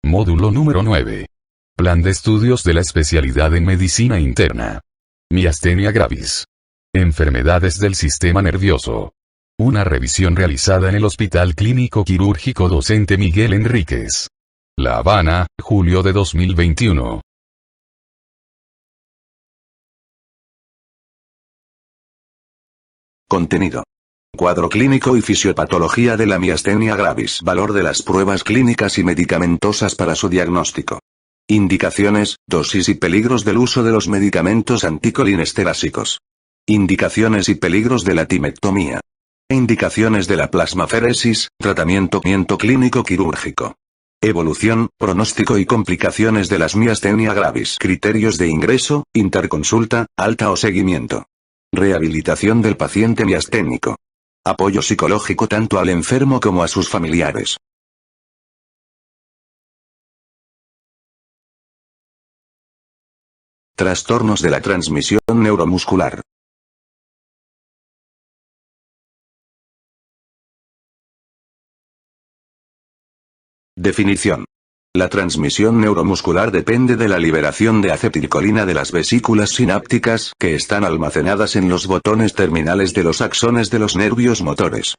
Módulo número 9. Plan de estudios de la especialidad en medicina interna. Miastenia gravis. Enfermedades del sistema nervioso. Una revisión realizada en el Hospital Clínico Quirúrgico Docente Miguel Enríquez. La Habana, julio de 2021. Contenido. Cuadro clínico y fisiopatología de la miastenia gravis. Valor de las pruebas clínicas y medicamentosas para su diagnóstico. Indicaciones, dosis y peligros del uso de los medicamentos anticolinesterásicos. Indicaciones y peligros de la timectomía. Indicaciones de la plasmaferesis, tratamiento clínico quirúrgico. Evolución, pronóstico y complicaciones de las miastenia gravis. Criterios de ingreso, interconsulta, alta o seguimiento. Rehabilitación del paciente miasténico. Apoyo psicológico tanto al enfermo como a sus familiares. Trastornos de la transmisión neuromuscular. Definición. La transmisión neuromuscular depende de la liberación de acetilcolina de las vesículas sinápticas que están almacenadas en los botones terminales de los axones de los nervios motores.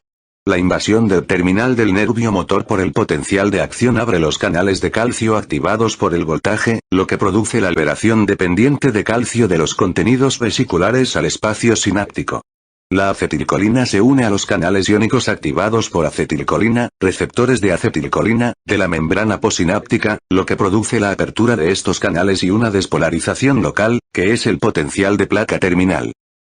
La invasión del terminal del nervio motor por el potencial de acción abre los canales de calcio activados por el voltaje, lo que produce la liberación dependiente de calcio de los contenidos vesiculares al espacio sináptico. La acetilcolina se une a los canales iónicos activados por acetilcolina, receptores de acetilcolina, de la membrana posináptica, lo que produce la apertura de estos canales y una despolarización local, que es el potencial de placa terminal.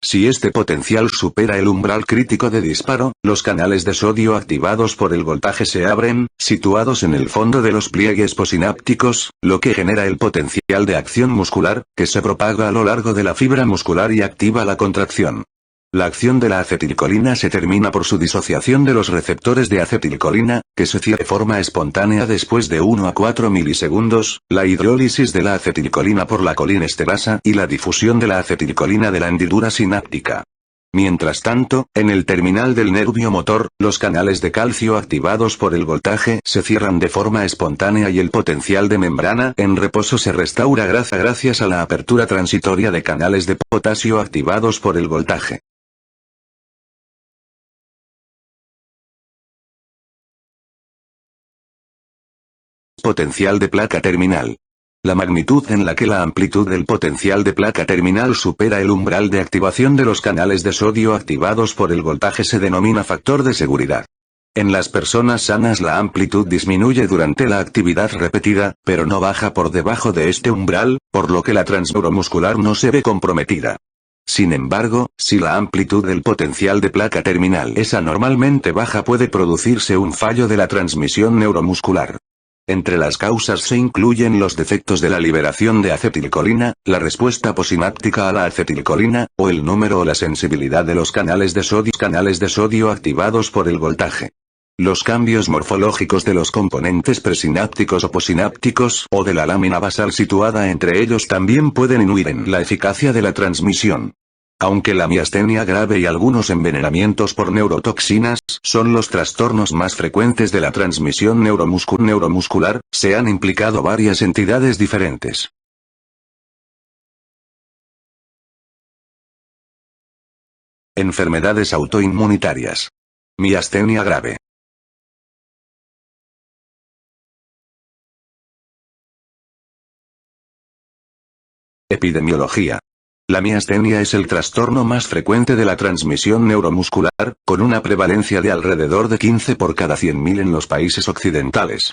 Si este potencial supera el umbral crítico de disparo, los canales de sodio activados por el voltaje se abren, situados en el fondo de los pliegues posinápticos, lo que genera el potencial de acción muscular, que se propaga a lo largo de la fibra muscular y activa la contracción. La acción de la acetilcolina se termina por su disociación de los receptores de acetilcolina, que se cierra de forma espontánea después de 1 a 4 milisegundos, la hidrólisis de la acetilcolina por la colinesterasa y la difusión de la acetilcolina de la hendidura sináptica. Mientras tanto, en el terminal del nervio motor, los canales de calcio activados por el voltaje se cierran de forma espontánea y el potencial de membrana en reposo se restaura gracias a la apertura transitoria de canales de potasio activados por el voltaje. Potencial de placa terminal. La magnitud en la que la amplitud del potencial de placa terminal supera el umbral de activación de los canales de sodio activados por el voltaje se denomina factor de seguridad. En las personas sanas la amplitud disminuye durante la actividad repetida, pero no baja por debajo de este umbral, por lo que la transneuromuscular no se ve comprometida. Sin embargo, si la amplitud del potencial de placa terminal es anormalmente baja puede producirse un fallo de la transmisión neuromuscular. Entre las causas se incluyen los defectos de la liberación de acetilcolina, la respuesta posináptica a la acetilcolina, o el número o la sensibilidad de los canales de sodio activados por el voltaje. Los cambios morfológicos de los componentes presinápticos o posinápticos o de la lámina basal situada entre ellos también pueden influir en la eficacia de la transmisión. Aunque la miastenia grave y algunos envenenamientos por neurotoxinas son los trastornos más frecuentes de la transmisión neuromuscular, se han implicado varias entidades diferentes. Enfermedades autoinmunitarias. Miastenia grave. Epidemiología. La miastenia es el trastorno más frecuente de la transmisión neuromuscular, con una prevalencia de alrededor de 15 por cada 100.000 en los países occidentales.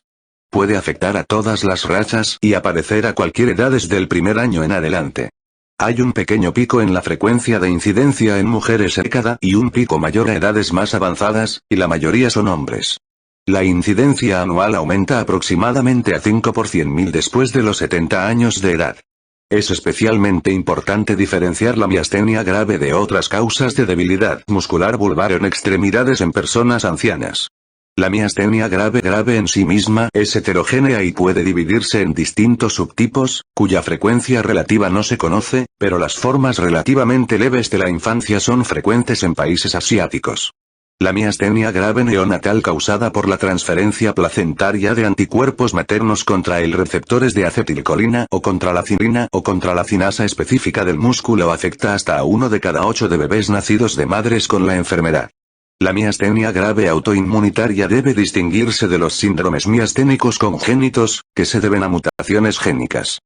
Puede afectar a todas las razas y aparecer a cualquier edad desde el primer año en adelante. Hay un pequeño pico en la frecuencia de incidencia en mujeres cercana y un pico mayor a edades más avanzadas, y la mayoría son hombres. La incidencia anual aumenta aproximadamente a 5 por 100.000 después de los 70 años de edad. Es especialmente importante diferenciar la miastenia grave de otras causas de debilidad muscular vulvar en extremidades en personas ancianas. La miastenia grave en sí misma es heterogénea y puede dividirse en distintos subtipos, cuya frecuencia relativa no se conoce, pero las formas relativamente leves de la infancia son frecuentes en países asiáticos. La miastenia grave neonatal causada por la transferencia placentaria de anticuerpos maternos contra el receptores de acetilcolina o contra la cinina o contra la cinasa específica del músculo afecta hasta a 1 de cada 8 de bebés nacidos de madres con la enfermedad. La miastenia grave autoinmunitaria debe distinguirse de los síndromes miasténicos congénitos, que se deben a mutaciones génicas.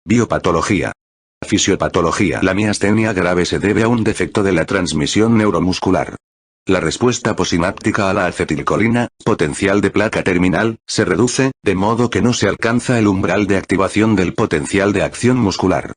Biopatología. Fisiopatología. La miastenia grave se debe a un defecto de la transmisión neuromuscular. La respuesta posináptica a la acetilcolina, potencial de placa terminal, se reduce, de modo que no se alcanza el umbral de activación del potencial de acción muscular.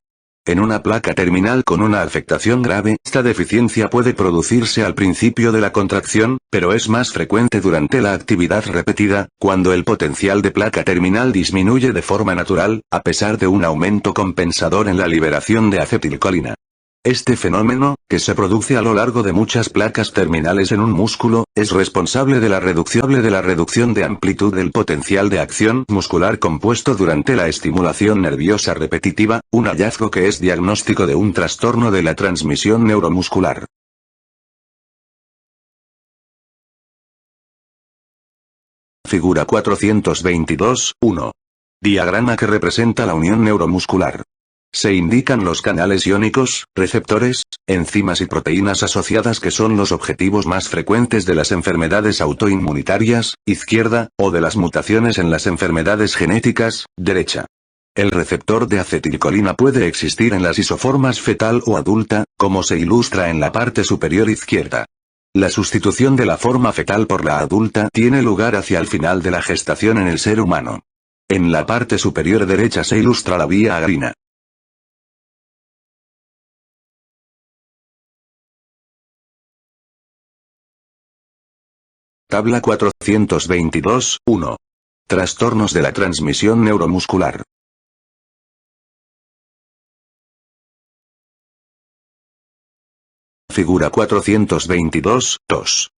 En una placa terminal con una afectación grave, esta deficiencia puede producirse al principio de la contracción, pero es más frecuente durante la actividad repetida, cuando el potencial de placa terminal disminuye de forma natural, a pesar de un aumento compensador en la liberación de acetilcolina. Este fenómeno, que se produce a lo largo de muchas placas terminales en un músculo, es responsable de la reducción de amplitud del potencial de acción muscular compuesto durante la estimulación nerviosa repetitiva, un hallazgo que es diagnóstico de un trastorno de la transmisión neuromuscular. Figura 422.1. Diagrama que representa la unión neuromuscular. Se indican los canales iónicos, receptores, enzimas y proteínas asociadas que son los objetivos más frecuentes de las enfermedades autoinmunitarias, izquierda, o de las mutaciones en las enfermedades genéticas, derecha. El receptor de acetilcolina puede existir en las isoformas fetal o adulta, como se ilustra en la parte superior izquierda. La sustitución de la forma fetal por la adulta tiene lugar hacia el final de la gestación en el ser humano. En la parte superior derecha se ilustra la vía agrina. Tabla 422.1. Trastornos de la transmisión neuromuscular. Figura 422.2.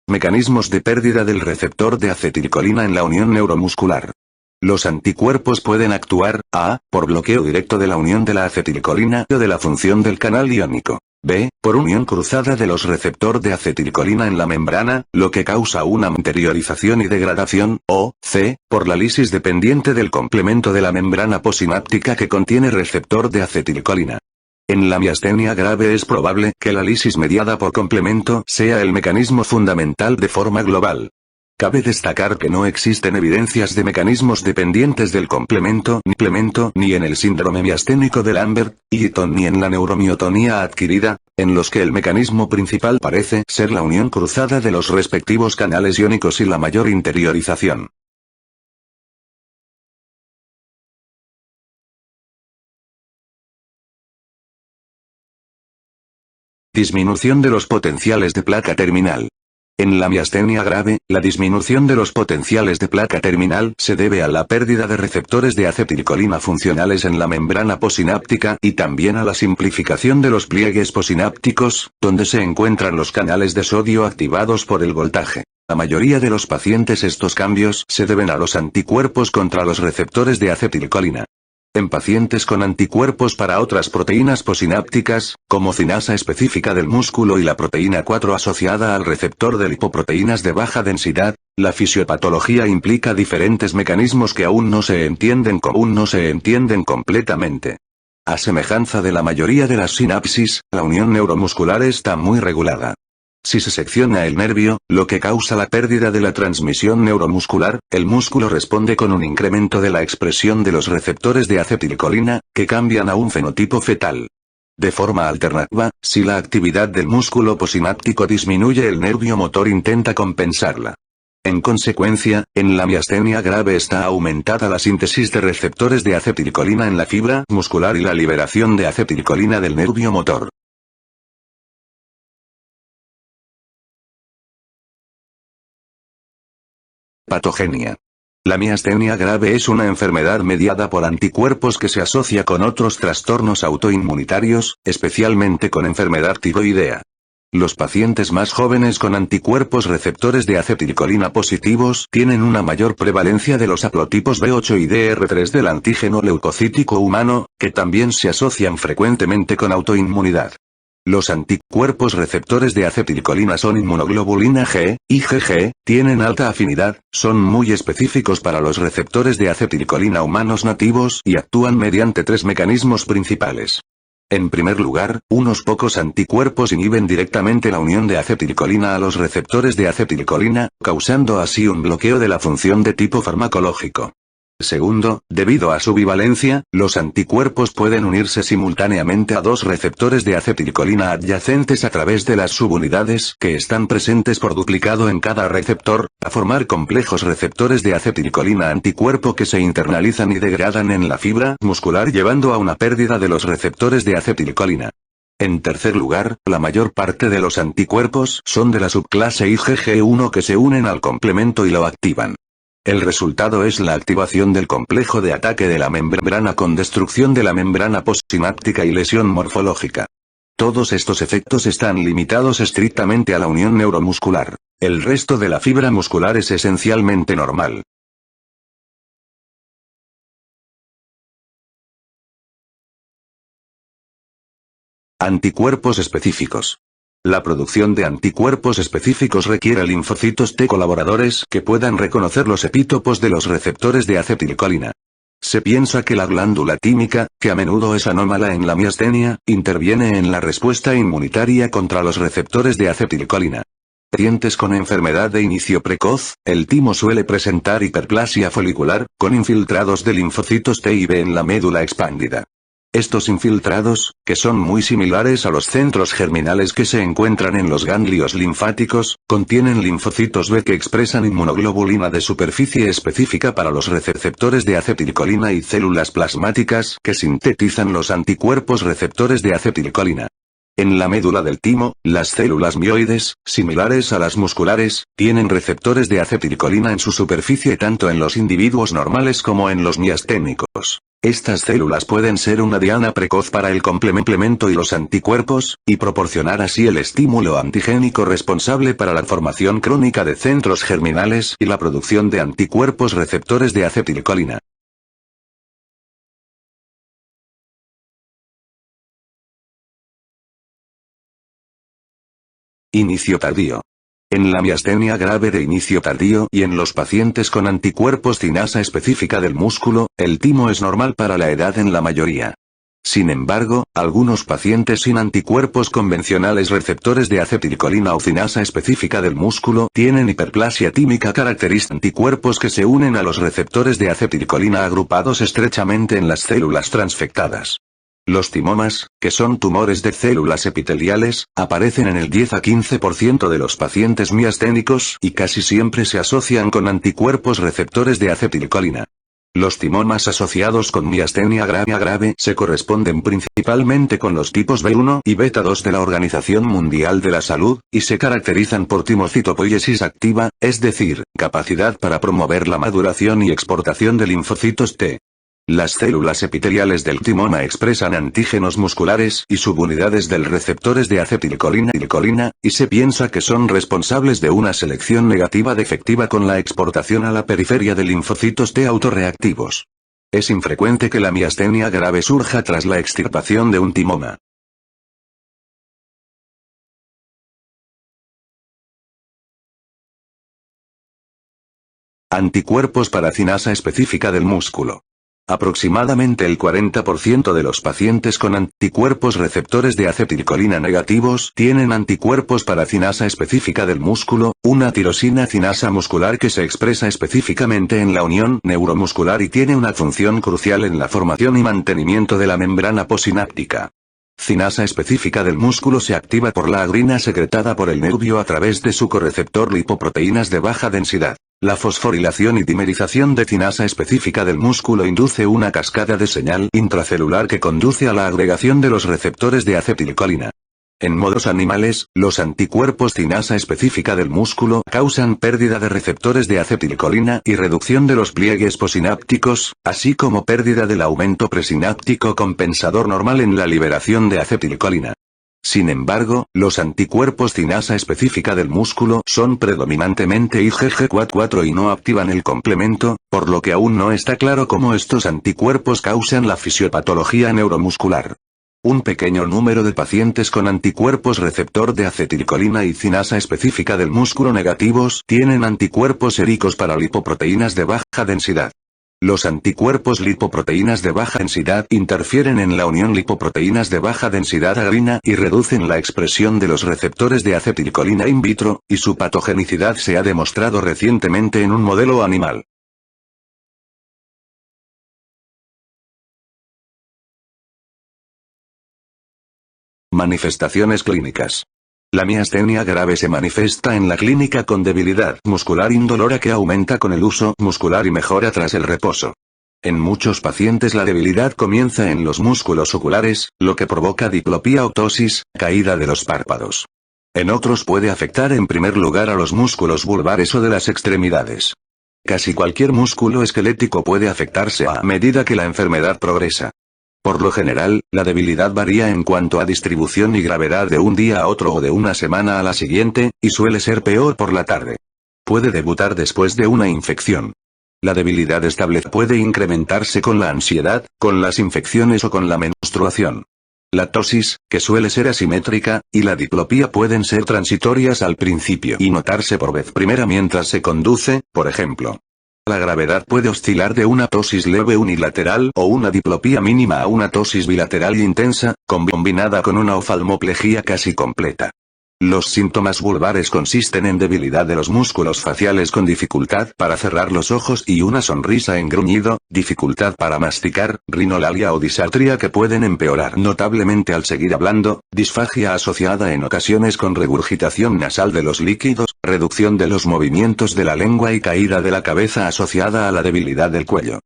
Mecanismos de pérdida del receptor de acetilcolina en la unión neuromuscular. Los anticuerpos pueden actuar, a, por bloqueo directo de la unión de la acetilcolina o de la función del canal iónico. B, por unión cruzada de los receptores de acetilcolina en la membrana, lo que causa una anteriorización y degradación, o, C, por la lisis dependiente del complemento de la membrana posináptica que contiene receptor de acetilcolina. En la miastenia grave es probable que la lisis mediada por complemento sea el mecanismo fundamental de forma global. Cabe destacar que no existen evidencias de mecanismos dependientes del complemento ni en el síndrome miasténico de Lambert-Eaton ni en la neuromiotonía adquirida, en los que el mecanismo principal parece ser la unión cruzada de los respectivos canales iónicos y la mayor interiorización. Disminución de los potenciales de placa terminal. En la miastenia grave, la disminución de los potenciales de placa terminal se debe a la pérdida de receptores de acetilcolina funcionales en la membrana posináptica y también a la simplificación de los pliegues posinápticos, donde se encuentran los canales de sodio activados por el voltaje. La mayoría de los pacientes estos cambios se deben a los anticuerpos contra los receptores de acetilcolina. En pacientes con anticuerpos para otras proteínas posinápticas, como cinasa específica del músculo y la proteína 4 asociada al receptor de lipoproteínas de baja densidad, la fisiopatología implica diferentes mecanismos que aún no se entienden completamente. A semejanza de la mayoría de las sinapsis, la unión neuromuscular está muy regulada. Si se secciona el nervio, lo que causa la pérdida de la transmisión neuromuscular, el músculo responde con un incremento de la expresión de los receptores de acetilcolina, que cambian a un fenotipo fetal. De forma alternativa, si la actividad del músculo posináptico disminuye, el nervio motor intenta compensarla. En consecuencia, en la miastenia grave está aumentada la síntesis de receptores de acetilcolina en la fibra muscular y la liberación de acetilcolina del nervio motor. Patogenia. La miastenia grave es una enfermedad mediada por anticuerpos que se asocia con otros trastornos autoinmunitarios, especialmente con enfermedad tiroidea. Los pacientes más jóvenes con anticuerpos receptores de acetilcolina positivos tienen una mayor prevalencia de los haplotipos B8 y DR3 del antígeno leucocítico humano, que también se asocian frecuentemente con autoinmunidad. Los anticuerpos receptores de acetilcolina son inmunoglobulina G, IgG, tienen alta afinidad, son muy específicos para los receptores de acetilcolina humanos nativos y actúan mediante tres mecanismos principales. En primer lugar, unos pocos anticuerpos inhiben directamente la unión de acetilcolina a los receptores de acetilcolina, causando así un bloqueo de la función de tipo farmacológico. Segundo, debido a su bivalencia, los anticuerpos pueden unirse simultáneamente a dos receptores de acetilcolina adyacentes a través de las subunidades que están presentes por duplicado en cada receptor, a formar complejos receptores de acetilcolina anticuerpo que se internalizan y degradan en la fibra muscular llevando a una pérdida de los receptores de acetilcolina. En tercer lugar, la mayor parte de los anticuerpos son de la subclase IgG1 que se unen al complemento y lo activan. El resultado es la activación del complejo de ataque de la membrana con destrucción de la membrana postsináptica y lesión morfológica. Todos estos efectos están limitados estrictamente a la unión neuromuscular. El resto de la fibra muscular es esencialmente normal. Anticuerpos específicos. La producción de anticuerpos específicos requiere linfocitos T colaboradores que puedan reconocer los epítopos de los receptores de acetilcolina. Se piensa que la glándula tímica, que a menudo es anómala en la miastenia, interviene en la respuesta inmunitaria contra los receptores de acetilcolina. En pacientes con enfermedad de inicio precoz, el timo suele presentar hiperplasia folicular, con infiltrados de linfocitos T y B en la médula expandida. Estos infiltrados, que son muy similares a los centros germinales que se encuentran en los ganglios linfáticos, contienen linfocitos B que expresan inmunoglobulina de superficie específica para los receptores de acetilcolina y células plasmáticas que sintetizan los anticuerpos receptores de acetilcolina. En la médula del timo, las células mioides, similares a las musculares, tienen receptores de acetilcolina en su superficie tanto en los individuos normales como en los miasténicos. Estas células pueden ser una diana precoz para el complemento y los anticuerpos, y proporcionar así el estímulo antigénico responsable para la formación crónica de centros germinales y la producción de anticuerpos receptores de acetilcolina. Inicio tardío. En la miastenia grave de inicio tardío y en los pacientes con anticuerpos cinasa específica del músculo, el timo es normal para la edad en la mayoría. Sin embargo, algunos pacientes sin anticuerpos convencionales receptores de acetilcolina o cinasa específica del músculo tienen hiperplasia tímica característica, anticuerpos que se unen a los receptores de acetilcolina agrupados estrechamente en las células transfectadas. Los timomas, que son tumores de células epiteliales, aparecen en el 10 a 15% de los pacientes miasténicos y casi siempre se asocian con anticuerpos receptores de acetilcolina. Los timomas asociados con miastenia grave se corresponden principalmente con los tipos B1 y beta 2 de la Organización Mundial de la Salud, y se caracterizan por timocitopoiesis activa, es decir, capacidad para promover la maduración y exportación de linfocitos T. Las células epiteliales del timoma expresan antígenos musculares y subunidades del receptores de acetilcolina, y se piensa que son responsables de una selección negativa defectiva con la exportación a la periferia de linfocitos T autorreactivos. Es infrecuente que la miastenia grave surja tras la extirpación de un timoma. Anticuerpos para cinasa específica del músculo. Aproximadamente el 40% de los pacientes con anticuerpos receptores de acetilcolina negativos tienen anticuerpos para cinasa específica del músculo, una tirosina cinasa muscular que se expresa específicamente en la unión neuromuscular y tiene una función crucial en la formación y mantenimiento de la membrana postsináptica. Cinasa específica del músculo se activa por la agrina secretada por el nervio a través de su correceptor lipoproteínas de baja densidad. La fosforilación y dimerización de cinasa específica del músculo induce una cascada de señal intracelular que conduce a la agregación de los receptores de acetilcolina. En modelos animales, los anticuerpos cinasa específica del músculo causan pérdida de receptores de acetilcolina y reducción de los pliegues posinápticos, así como pérdida del aumento presináptico compensador normal en la liberación de acetilcolina. Sin embargo, los anticuerpos cinasa específica del músculo son predominantemente IgG4 y no activan el complemento, por lo que aún no está claro cómo estos anticuerpos causan la fisiopatología neuromuscular. Un pequeño número de pacientes con anticuerpos receptor de acetilcolina y cinasa específica del músculo negativos tienen anticuerpos séricos para lipoproteínas de baja densidad. Los anticuerpos lipoproteínas de baja densidad interfieren en la unión lipoproteínas de baja densidad agrina y reducen la expresión de los receptores de acetilcolina in vitro, y su patogenicidad se ha demostrado recientemente en un modelo animal. Manifestaciones clínicas. La miastenia grave se manifiesta en la clínica con debilidad muscular indolora que aumenta con el uso muscular y mejora tras el reposo. En muchos pacientes la debilidad comienza en los músculos oculares, lo que provoca diplopía o ptosis, caída de los párpados. En otros puede afectar en primer lugar a los músculos vulvares o de las extremidades. Casi cualquier músculo esquelético puede afectarse a medida que la enfermedad progresa. Por lo general, la debilidad varía en cuanto a distribución y gravedad de un día a otro o de una semana a la siguiente, y suele ser peor por la tarde. Puede debutar después de una infección. La debilidad estable puede incrementarse con la ansiedad, con las infecciones o con la menstruación. La ptosis, que suele ser asimétrica, y la diplopía pueden ser transitorias al principio y notarse por vez primera mientras se conduce, por ejemplo. La gravedad puede oscilar de una ptosis leve unilateral o una diplopía mínima a una ptosis bilateral intensa, combinada con una oftalmoplegia casi completa. Los síntomas vulvares consisten en debilidad de los músculos faciales con dificultad para cerrar los ojos y una sonrisa en gruñido, dificultad para masticar, rinolalia o disartria que pueden empeorar notablemente al seguir hablando, disfagia asociada en ocasiones con regurgitación nasal de los líquidos, reducción de los movimientos de la lengua y caída de la cabeza asociada a la debilidad del cuello.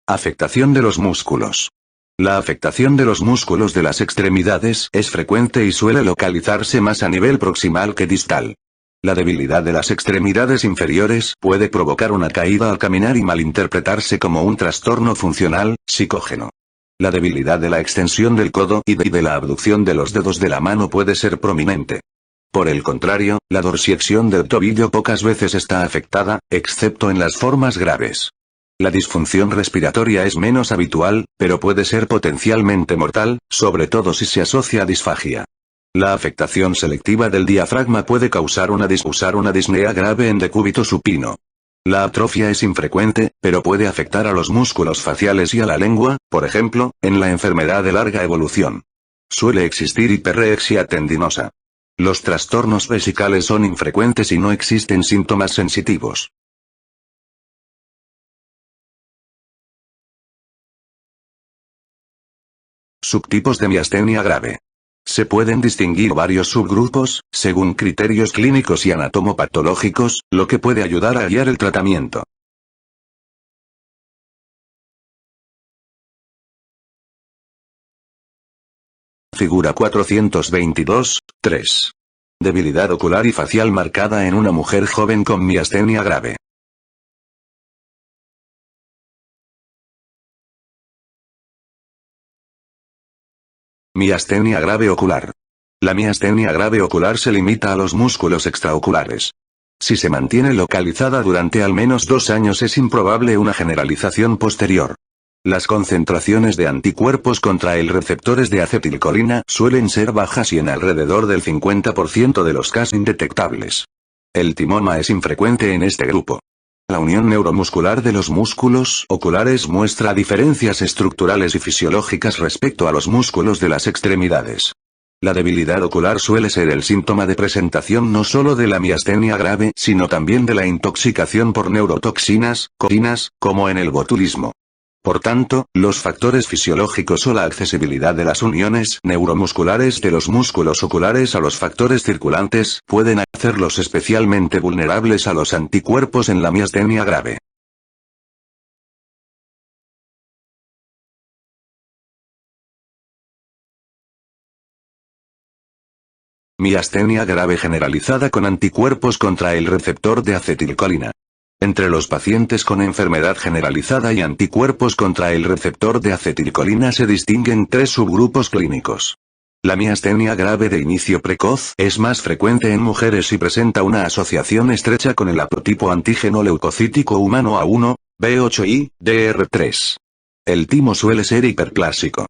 Afectación de los músculos. La afectación de los músculos de las extremidades es frecuente y suele localizarse más a nivel proximal que distal. La debilidad de las extremidades inferiores puede provocar una caída al caminar y malinterpretarse como un trastorno funcional, psicógeno. La debilidad de la extensión del codo y de la abducción de los dedos de la mano puede ser prominente. Por el contrario, la dorsiflexión del tobillo pocas veces está afectada, excepto en las formas graves. La disfunción respiratoria es menos habitual, pero puede ser potencialmente mortal, sobre todo si se asocia a disfagia. La afectación selectiva del diafragma puede causar una disnea grave en decúbito supino. La atrofia es infrecuente, pero puede afectar a los músculos faciales y a la lengua, por ejemplo, en la enfermedad de larga evolución. Suele existir hiperrexia tendinosa. Los trastornos vesicales son infrecuentes y no existen síntomas sensitivos. Subtipos de miastenia grave. Se pueden distinguir varios subgrupos, según criterios clínicos y anatomopatológicos, lo que puede ayudar a guiar el tratamiento. Figura 422, 3. Debilidad ocular y facial marcada en una mujer joven con miastenia grave. Miastenia grave ocular. La miastenia grave ocular se limita a los músculos extraoculares. Si se mantiene localizada durante al menos 2 años es improbable una generalización posterior. Las concentraciones de anticuerpos contra el receptores de acetilcolina suelen ser bajas y en alrededor del 50% de los casos indetectables. El timoma es infrecuente en este grupo. La unión neuromuscular de los músculos oculares muestra diferencias estructurales y fisiológicas respecto a los músculos de las extremidades. La debilidad ocular suele ser el síntoma de presentación no solo de la miastenia grave, sino también de la intoxicación por neurotoxinas, como en el botulismo. Por tanto, los factores fisiológicos o la accesibilidad de las uniones neuromusculares de los músculos oculares a los factores circulantes pueden hacerlos especialmente vulnerables a los anticuerpos en la miastenia grave. Miastenia grave generalizada con anticuerpos contra el receptor de acetilcolina. Entre los pacientes con enfermedad generalizada y anticuerpos contra el receptor de acetilcolina se distinguen tres subgrupos clínicos. La miastenia grave de inicio precoz es más frecuente en mujeres y presenta una asociación estrecha con el haplotipo antígeno leucocítico humano A1, B8 y DR3. El timo suele ser hiperplásico.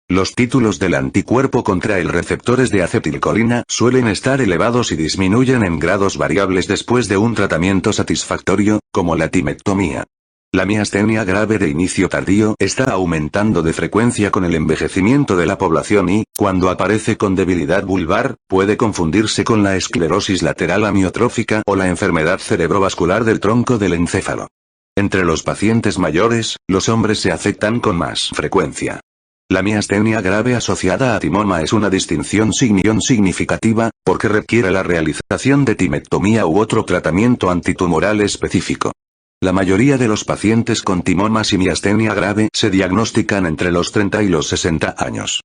Los títulos del anticuerpo contra el receptores de acetilcolina suelen estar elevados y disminuyen en grados variables después de un tratamiento satisfactorio, como la timectomía. La miastenia grave de inicio tardío está aumentando de frecuencia con el envejecimiento de la población y, cuando aparece con debilidad vulvar, puede confundirse con la esclerosis lateral amiotrófica o la enfermedad cerebrovascular del tronco del encéfalo. Entre los pacientes mayores, los hombres se afectan con más frecuencia. La miastenia grave asociada a timoma es una distinción significativa, porque requiere la realización de timectomía u otro tratamiento antitumoral específico. La mayoría de los pacientes con timomas y miastenia grave se diagnostican entre los 30 y los 60 años.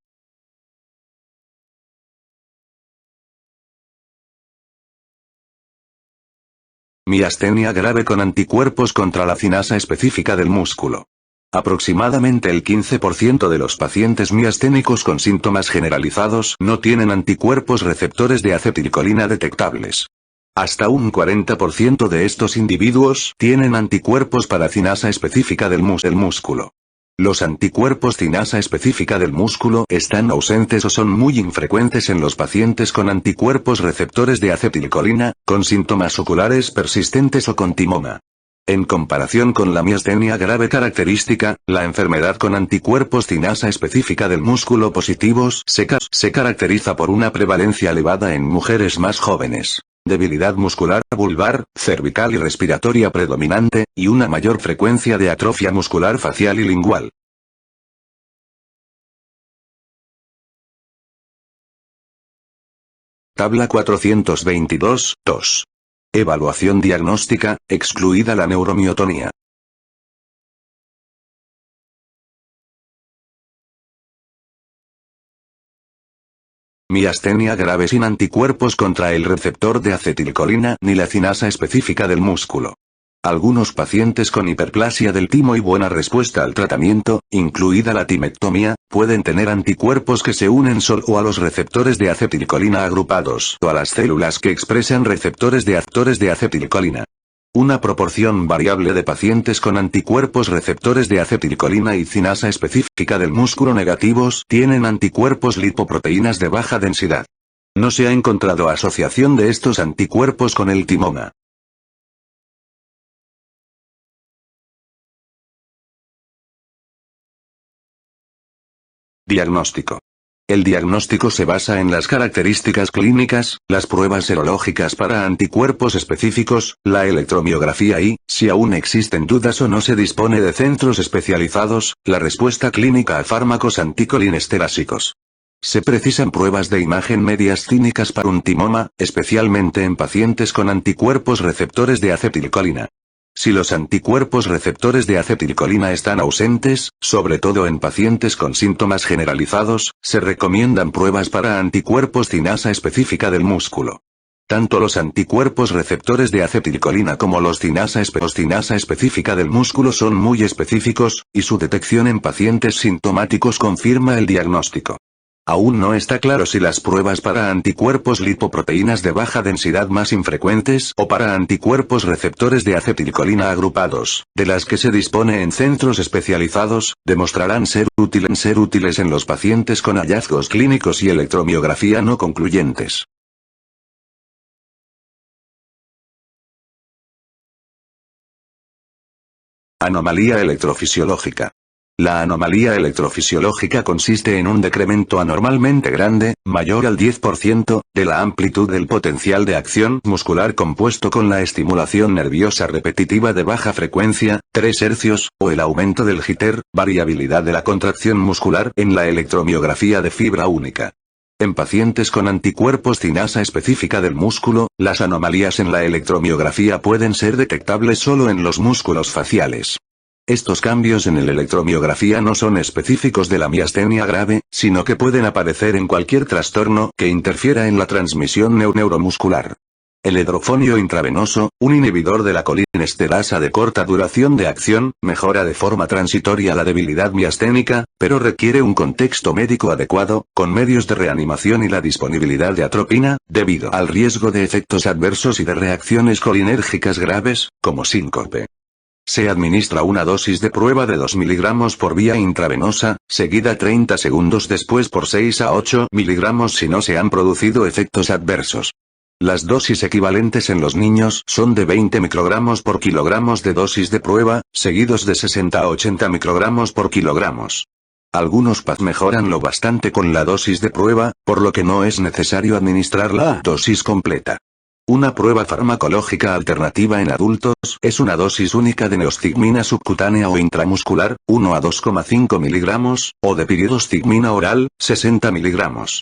Miastenia grave con anticuerpos contra la cinasa específica del músculo. Aproximadamente el 15% de los pacientes miasténicos con síntomas generalizados no tienen anticuerpos receptores de acetilcolina detectables. Hasta un 40% de estos individuos tienen anticuerpos para cinasa específica del músculo. Los anticuerpos cinasa específica del músculo están ausentes o son muy infrecuentes en los pacientes con anticuerpos receptores de acetilcolina, con síntomas oculares persistentes o con timoma. En comparación con la miastenia grave característica, la enfermedad con anticuerpos cinasa específica del músculo positivos se caracteriza por una prevalencia elevada en mujeres más jóvenes, debilidad muscular vulvar, cervical y respiratoria predominante, y una mayor frecuencia de atrofia muscular facial y lingual. Tabla 422, 2. Evaluación diagnóstica, excluida la neuromiotonía. Miastenia grave sin anticuerpos contra el receptor de acetilcolina ni la cinasa específica del músculo. Algunos pacientes con hiperplasia del timo y buena respuesta al tratamiento, incluida la timectomía, pueden tener anticuerpos que se unen solo a los receptores de acetilcolina agrupados o a las células que expresan receptores de acetilcolina. Una proporción variable de pacientes con anticuerpos receptores de acetilcolina y cinasa específica del músculo negativos tienen anticuerpos lipoproteínas de baja densidad. No se ha encontrado asociación de estos anticuerpos con el timoma. Diagnóstico. El diagnóstico se basa en las características clínicas, las pruebas serológicas para anticuerpos específicos, la electromiografía y, si aún existen dudas o no se dispone de centros especializados, la respuesta clínica a fármacos anticolinesterásicos. Se precisan pruebas de imagen medias clínicas para un timoma, especialmente en pacientes con anticuerpos receptores de acetilcolina. Si los anticuerpos receptores de acetilcolina están ausentes, sobre todo en pacientes con síntomas generalizados, se recomiendan pruebas para anticuerpos cinasa específica del músculo. Tanto los anticuerpos receptores de acetilcolina como los cinasa específica del músculo son muy específicos, y su detección en pacientes sintomáticos confirma el diagnóstico. Aún no está claro si las pruebas para anticuerpos lipoproteínas de baja densidad más infrecuentes o para anticuerpos receptores de acetilcolina agrupados, de las que se dispone en centros especializados, demostrarán ser útiles en los pacientes con hallazgos clínicos y electromiografía no concluyentes. Anomalía electrofisiológica. La anomalía electrofisiológica consiste en un decremento anormalmente grande, mayor al 10%, de la amplitud del potencial de acción muscular compuesto con la estimulación nerviosa repetitiva de baja frecuencia, 3 Hz, o el aumento del jitter, variabilidad de la contracción muscular en la electromiografía de fibra única. En pacientes con anticuerpos cinasa específica del músculo, las anomalías en la electromiografía pueden ser detectables solo en los músculos faciales. Estos cambios en la electromiografía no son específicos de la miastenia grave, sino que pueden aparecer en cualquier trastorno que interfiera en la transmisión neuromuscular. El hidrofonio intravenoso, un inhibidor de la colinesterasa de corta duración de acción, mejora de forma transitoria la debilidad miasténica, pero requiere un contexto médico adecuado, con medios de reanimación y la disponibilidad de atropina, debido al riesgo de efectos adversos y de reacciones colinérgicas graves, como síncope. Se administra una dosis de prueba de 2 mg por vía intravenosa, seguida 30 segundos después por 6 a 8 mg si no se han producido efectos adversos. Las dosis equivalentes en los niños son de 20 microgramos por kilogramos de dosis de prueba, seguidos de 60 a 80 microgramos por kilogramos. Algunos PAD mejoran lo bastante con la dosis de prueba, por lo que no es necesario administrar la dosis completa. Una prueba farmacológica alternativa en adultos es una dosis única de neostigmina subcutánea o intramuscular, 1 a 2,5 mg, o de piridostigmina oral, 60 mg.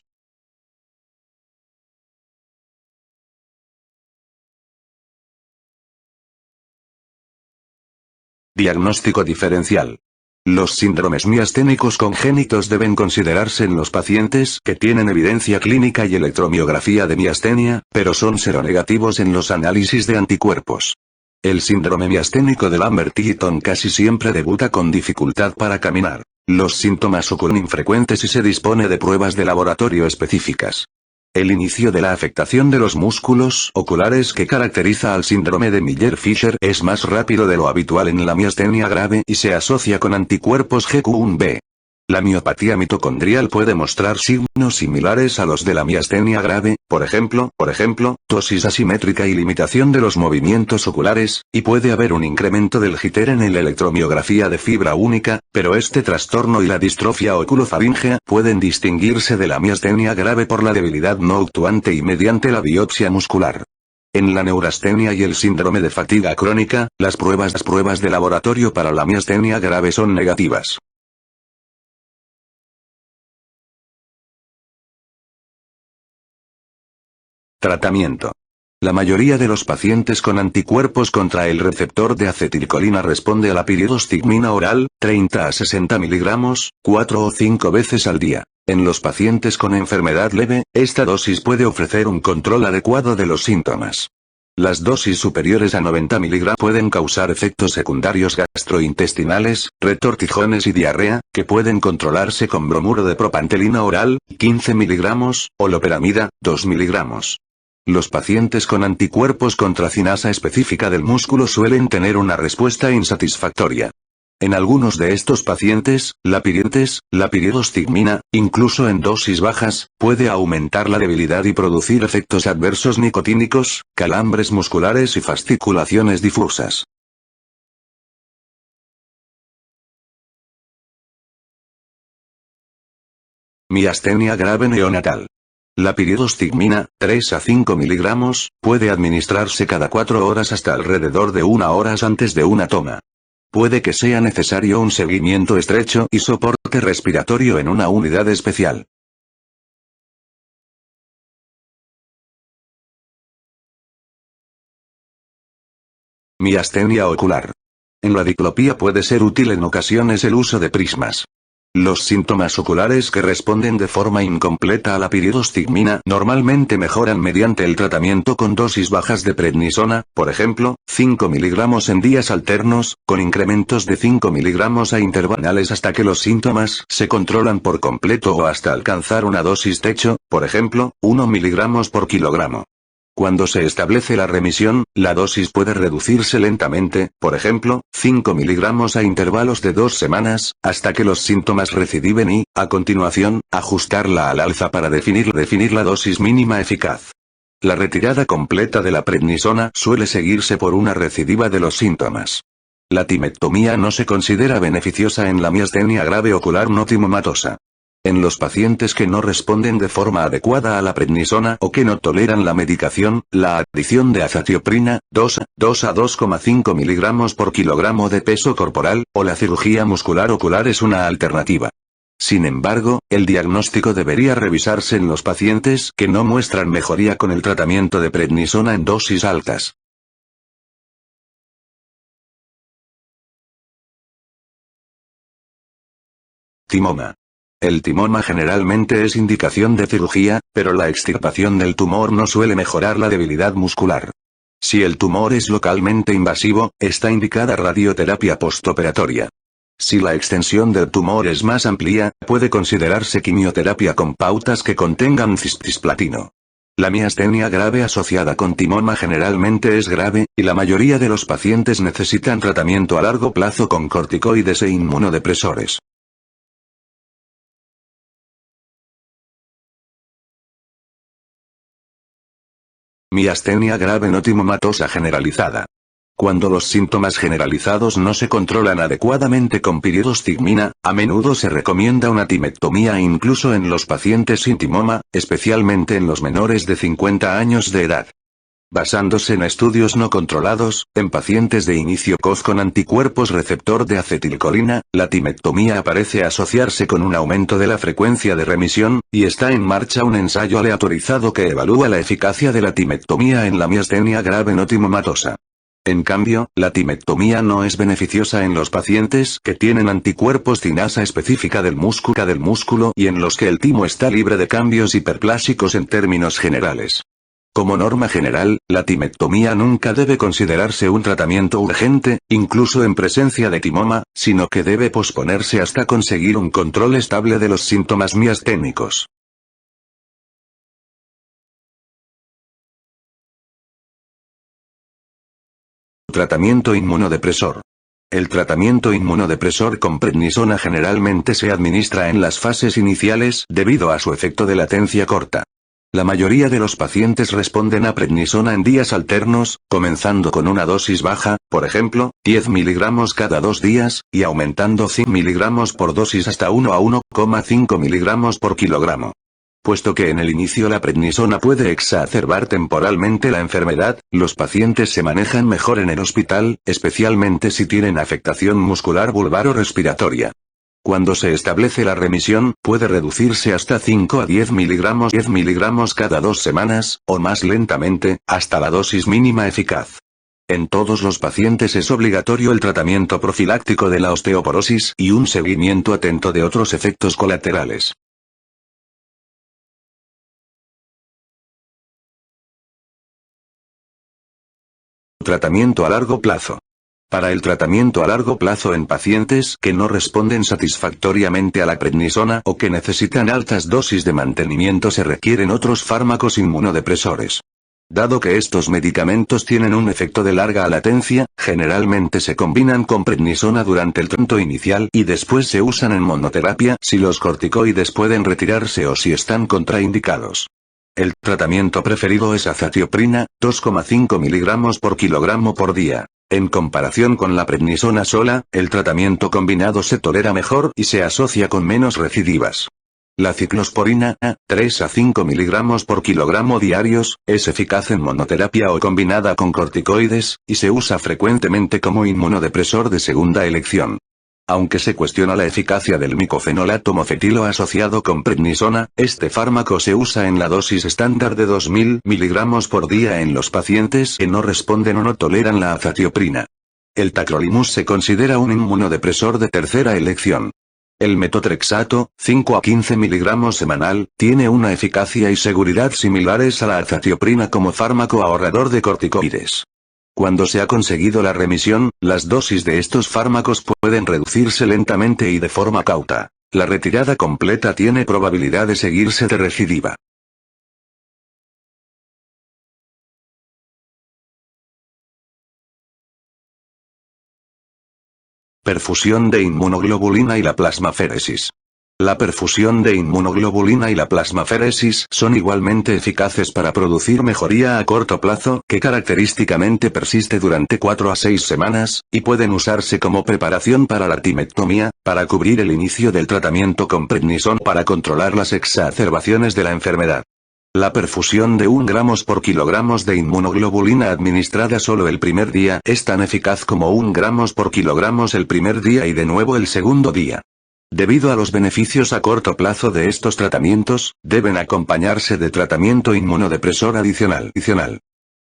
Diagnóstico diferencial. Los síndromes miasténicos congénitos deben considerarse en los pacientes que tienen evidencia clínica y electromiografía de miastenia, pero son seronegativos en los análisis de anticuerpos. El síndrome miasténico de Lambert-Eaton casi siempre debuta con dificultad para caminar. Los síntomas ocurren infrecuentes y se dispone de pruebas de laboratorio específicas. El inicio de la afectación de los músculos oculares que caracteriza al síndrome de Miller-Fisher es más rápido de lo habitual en la miastenia grave y se asocia con anticuerpos GQ1b. La miopatía mitocondrial puede mostrar signos similares a los de la miastenia grave, por ejemplo, tosis asimétrica y limitación de los movimientos oculares, y puede haber un incremento del jitter en la electromiografía de fibra única, pero este trastorno y la distrofia oculofaríngea pueden distinguirse de la miastenia grave por la debilidad no actuante y mediante la biopsia muscular. En la neurastenia y el síndrome de fatiga crónica, las pruebas de laboratorio para la miastenia grave son negativas. Tratamiento. La mayoría de los pacientes con anticuerpos contra el receptor de acetilcolina responde a la piridostigmina oral, 30 a 60 mg, 4 o 5 veces al día. En los pacientes con enfermedad leve, esta dosis puede ofrecer un control adecuado de los síntomas. Las dosis superiores a 90 mg pueden causar efectos secundarios gastrointestinales, retortijones y diarrea, que pueden controlarse con bromuro de propantelina oral, 15 mg, o loperamida, 2 mg. Los pacientes con anticuerpos contra cinasa específica del músculo suelen tener una respuesta insatisfactoria. En algunos de estos pacientes, la piridostigmina, incluso en dosis bajas, puede aumentar la debilidad y producir efectos adversos nicotínicos, calambres musculares y fasciculaciones difusas. Miastenia grave neonatal. La piridostigmina, 3 a 5 mg, puede administrarse cada 4 horas hasta alrededor de 1 hora antes de una toma. Puede que sea necesario un seguimiento estrecho y soporte respiratorio en una unidad especial. Miastenia ocular. En la diplopía puede ser útil en ocasiones el uso de prismas. Los síntomas oculares que responden de forma incompleta a la piridostigmina normalmente mejoran mediante el tratamiento con dosis bajas de prednisona, por ejemplo, 5 mg en días alternos, con incrementos de 5 mg a intervalales hasta que los síntomas se controlan por completo o hasta alcanzar una dosis techo, por ejemplo, 1 mg por kilogramo. Cuando se establece la remisión, la dosis puede reducirse lentamente, por ejemplo, 5 mg a intervalos de 2 semanas, hasta que los síntomas recidiven y, a continuación, ajustarla al alza para definir la dosis mínima eficaz. La retirada completa de la prednisona suele seguirse por una recidiva de los síntomas. La timectomía no se considera beneficiosa en la miastenia grave ocular no timomatosa. En los pacientes que no responden de forma adecuada a la prednisona o que no toleran la medicación, la adición de azatioprina, 2 a 2,5 mg por kilogramo de peso corporal, o la cirugía muscular ocular es una alternativa. Sin embargo, el diagnóstico debería revisarse en los pacientes que no muestran mejoría con el tratamiento de prednisona en dosis altas. Timoma. El timoma generalmente es indicación de cirugía, pero la extirpación del tumor no suele mejorar la debilidad muscular. Si el tumor es localmente invasivo, está indicada radioterapia postoperatoria. Si la extensión del tumor es más amplia, puede considerarse quimioterapia con pautas que contengan cisplatino. La miastenia grave asociada con timoma generalmente es grave, y la mayoría de los pacientes necesitan tratamiento a largo plazo con corticoides e inmunodepresores. Miastenia grave no timomatosa generalizada. Cuando los síntomas generalizados no se controlan adecuadamente con piridostigmina, a menudo se recomienda una timectomía incluso en los pacientes sin timoma, especialmente en los menores de 50 años de edad. Basándose en estudios no controlados, en pacientes de inicio COZ con anticuerpos receptor de acetilcolina, la timectomía parece asociarse con un aumento de la frecuencia de remisión, y está en marcha un ensayo aleatorizado que evalúa la eficacia de la timectomía en la miastenia grave no timomatosa. En cambio, la timectomía no es beneficiosa en los pacientes que tienen anticuerpos tinasa específica del músculo y en los que el timo está libre de cambios hiperplásicos en términos generales. Como norma general, la timectomía nunca debe considerarse un tratamiento urgente, incluso en presencia de timoma, sino que debe posponerse hasta conseguir un control estable de los síntomas miasténicos. Tratamiento inmunodepresor. El tratamiento inmunodepresor con prednisona generalmente se administra en las fases iniciales debido a su efecto de latencia corta. La mayoría de los pacientes responden a prednisona en días alternos, comenzando con una dosis baja, por ejemplo, 10 mg cada 2 días, y aumentando 100 mg por dosis hasta 1 a 1,5 mg por kilogramo. Puesto que en el inicio la prednisona puede exacerbar temporalmente la enfermedad, los pacientes se manejan mejor en el hospital, especialmente si tienen afectación muscular vulvar o respiratoria. Cuando se establece la remisión, puede reducirse hasta 5 a 10 mg cada 2 semanas, o más lentamente, hasta la dosis mínima eficaz. En todos los pacientes es obligatorio el tratamiento profiláctico de la osteoporosis y un seguimiento atento de otros efectos colaterales. Tratamiento a largo plazo. Para el tratamiento a largo plazo en pacientes que no responden satisfactoriamente a la prednisona o que necesitan altas dosis de mantenimiento se requieren otros fármacos inmunodepresores. Dado que estos medicamentos tienen un efecto de larga latencia, generalmente se combinan con prednisona durante el tratamiento inicial y después se usan en monoterapia si los corticoides pueden retirarse o si están contraindicados. El tratamiento preferido es azatioprina, 2,5 mg por kilogramo por día. En comparación con la prednisona sola, el tratamiento combinado se tolera mejor y se asocia con menos recidivas. La ciclosporina, 3 a 5 mg por kilogramo diarios, es eficaz en monoterapia o combinada con corticoides, y se usa frecuentemente como inmunodepresor de segunda elección. Aunque se cuestiona la eficacia del micofenolato mofetilo asociado con prednisona, este fármaco se usa en la dosis estándar de 2000 mg por día en los pacientes que no responden o no toleran la azatioprina. El tacrolimus se considera un inmunodepresor de tercera elección. El metotrexato, 5 a 15 mg semanal, tiene una eficacia y seguridad similares a la azatioprina como fármaco ahorrador de corticoides. Cuando se ha conseguido la remisión, las dosis de estos fármacos pueden reducirse lentamente y de forma cauta. La retirada completa tiene probabilidad de seguirse de recidiva. Perfusión de inmunoglobulina y la plasmaféresis. La perfusión de inmunoglobulina y la plasmaféresis son igualmente eficaces para producir mejoría a corto plazo, que característicamente persiste durante 4 a 6 semanas, y pueden usarse como preparación para la timectomía, para cubrir el inicio del tratamiento con prednisona para controlar las exacerbaciones de la enfermedad. La perfusión de 1 gramos por kilogramos de inmunoglobulina administrada solo el primer día es tan eficaz como 1 gramos por kilogramos el primer día y de nuevo el segundo día. Debido a los beneficios a corto plazo de estos tratamientos, deben acompañarse de tratamiento inmunodepresor adicional.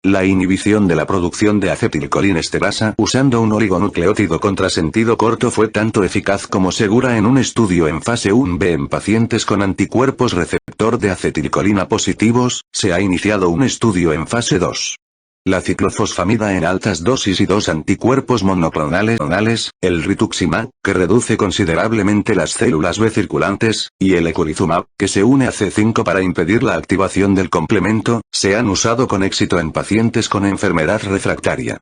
La inhibición de la producción de acetilcolinesterasa usando un oligonucleótido contra sentido corto fue tanto eficaz como segura en un estudio en fase 1b en pacientes con anticuerpos receptor de acetilcolina positivos. Se ha iniciado un estudio en fase 2. La ciclofosfamida en altas dosis y dos anticuerpos monoclonales, el rituximab, que reduce considerablemente las células B circulantes, y el eculizumab, que se une a C5 para impedir la activación del complemento, se han usado con éxito en pacientes con enfermedad refractaria.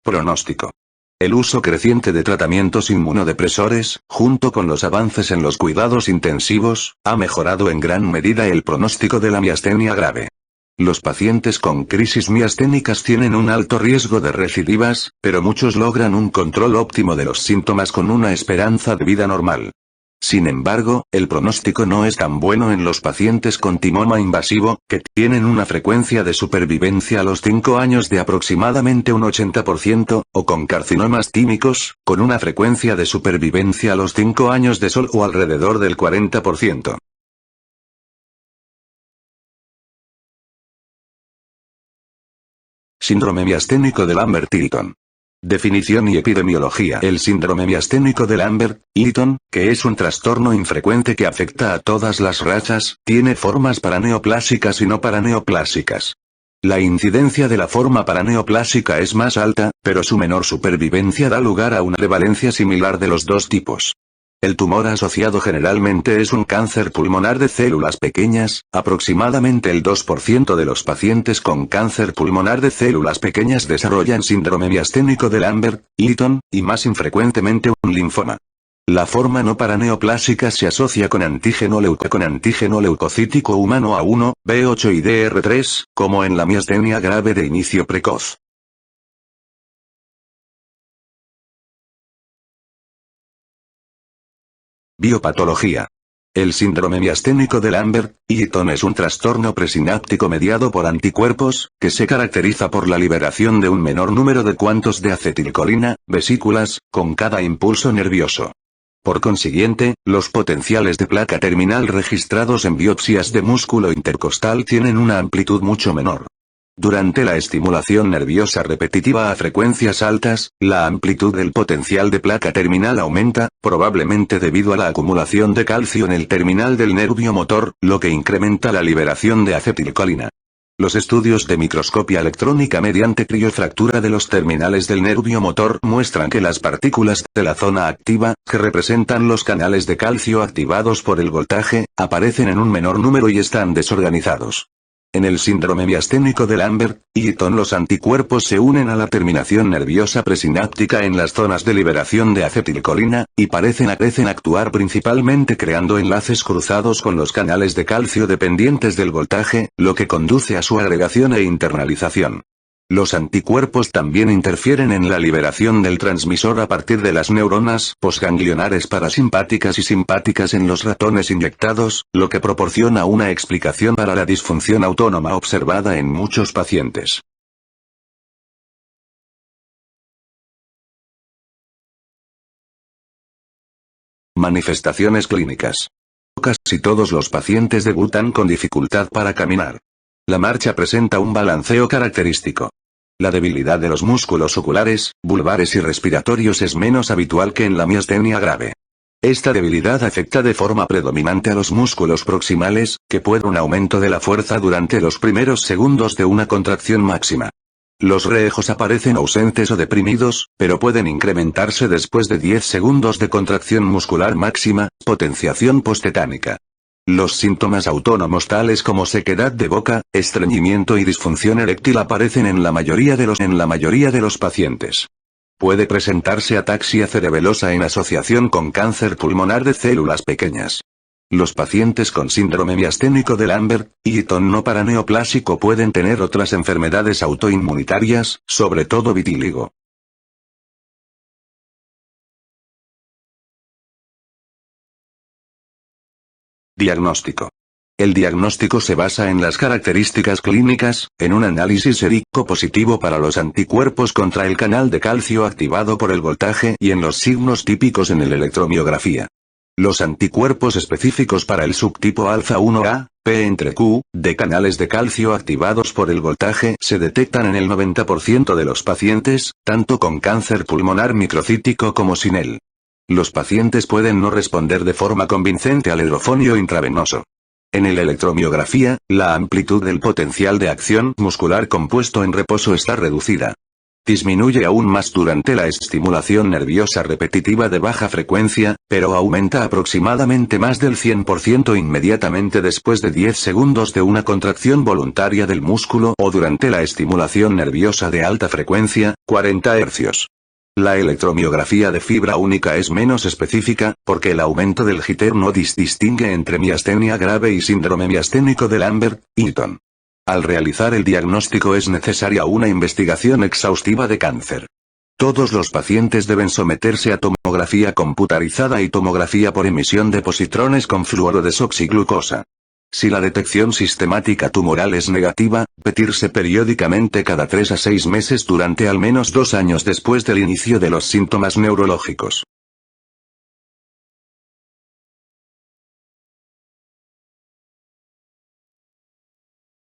Pronóstico. El uso creciente de tratamientos inmunodepresores, junto con los avances en los cuidados intensivos, ha mejorado en gran medida el pronóstico de la miastenia grave. Los pacientes con crisis miasténicas tienen un alto riesgo de recidivas, pero muchos logran un control óptimo de los síntomas con una esperanza de vida normal. Sin embargo, el pronóstico no es tan bueno en los pacientes con timoma invasivo, que tienen una frecuencia de supervivencia a los 5 años de aproximadamente un 80%, o con carcinomas tímicos, con una frecuencia de supervivencia a los 5 años de solo alrededor del 40%. Síndrome miasténico de Lambert-Eaton. Definición y epidemiología. El síndrome miasténico de Lambert-Eaton, que es un trastorno infrecuente que afecta a todas las razas, tiene formas paraneoplásicas y no paraneoplásicas. La incidencia de la forma paraneoplásica es más alta, pero su menor supervivencia da lugar a una prevalencia similar de los dos tipos. El tumor asociado generalmente es un cáncer pulmonar de células pequeñas, aproximadamente el 2% de los pacientes con cáncer pulmonar de células pequeñas desarrollan síndrome miasténico de Lambert-Eaton, y más infrecuentemente un linfoma. La forma no paraneoplásica se asocia con antígeno leucocítico humano A1, B8 y DR3, como en la miastenia grave de inicio precoz. Biopatología. El síndrome miasténico de Lambert-Eaton es un trastorno presináptico mediado por anticuerpos, que se caracteriza por la liberación de un menor número de cuantos de acetilcolina, vesículas, con cada impulso nervioso. Por consiguiente, los potenciales de placa terminal registrados en biopsias de músculo intercostal tienen una amplitud mucho menor. Durante la estimulación nerviosa repetitiva a frecuencias altas, la amplitud del potencial de placa terminal aumenta, probablemente debido a la acumulación de calcio en el terminal del nervio motor, lo que incrementa la liberación de acetilcolina. Los estudios de microscopia electrónica mediante criofractura de los terminales del nervio motor muestran que las partículas de la zona activa, que representan los canales de calcio activados por el voltaje, aparecen en un menor número y están desorganizados. En el síndrome miasténico de Lambert-Eaton los anticuerpos se unen a la terminación nerviosa presináptica en las zonas de liberación de acetilcolina, y parecen actuar principalmente creando enlaces cruzados con los canales de calcio dependientes del voltaje, lo que conduce a su agregación e internalización. Los anticuerpos también interfieren en la liberación del transmisor a partir de las neuronas posganglionares parasimpáticas y simpáticas en los ratones inyectados, lo que proporciona una explicación para la disfunción autónoma observada en muchos pacientes. Manifestaciones clínicas. Casi todos los pacientes debutan con dificultad para caminar. La marcha presenta un balanceo característico. La debilidad de los músculos oculares, vulvares y respiratorios es menos habitual que en la miastenia grave. Esta debilidad afecta de forma predominante a los músculos proximales, que pueden un aumento de la fuerza durante los primeros segundos de una contracción máxima. Los reejos aparecen ausentes o deprimidos, pero pueden incrementarse después de 10 segundos de contracción muscular máxima, potenciación posttetánica. Los síntomas autónomos tales como sequedad de boca, estreñimiento y disfunción eréctil aparecen en la mayoría de los pacientes. Puede presentarse ataxia cerebelosa en asociación con cáncer pulmonar de células pequeñas. Los pacientes con síndrome miasténico de Lambert-Eaton no paraneoplásico pueden tener otras enfermedades autoinmunitarias, sobre todo vitíligo. Diagnóstico. El diagnóstico se basa en las características clínicas, en un análisis sérico positivo para los anticuerpos contra el canal de calcio activado por el voltaje y en los signos típicos en el electromiografía. Los anticuerpos específicos para el subtipo alfa 1A, P entre Q, de canales de calcio activados por el voltaje se detectan en el 90% de los pacientes, tanto con cáncer pulmonar microcítico como sin él. Los pacientes pueden no responder de forma convincente al hidrofonio intravenoso. En el electromiografía, la amplitud del potencial de acción muscular compuesto en reposo está reducida. Disminuye aún más durante la estimulación nerviosa repetitiva de baja frecuencia, pero aumenta aproximadamente más del 100% inmediatamente después de 10 segundos de una contracción voluntaria del músculo o durante la estimulación nerviosa de alta frecuencia, 40 Hz. La electromiografía de fibra única es menos específica, porque el aumento del jitter no distingue entre miastenia grave y síndrome miasténico de Lambert-Eaton. Al realizar el diagnóstico es necesaria una investigación exhaustiva de cáncer. Todos los pacientes deben someterse a tomografía computarizada y tomografía por emisión de positrones con fluorodesoxiglucosa. Si la detección sistemática tumoral es negativa, repetirse periódicamente cada 3 a 6 meses durante al menos 2 años después del inicio de los síntomas neurológicos.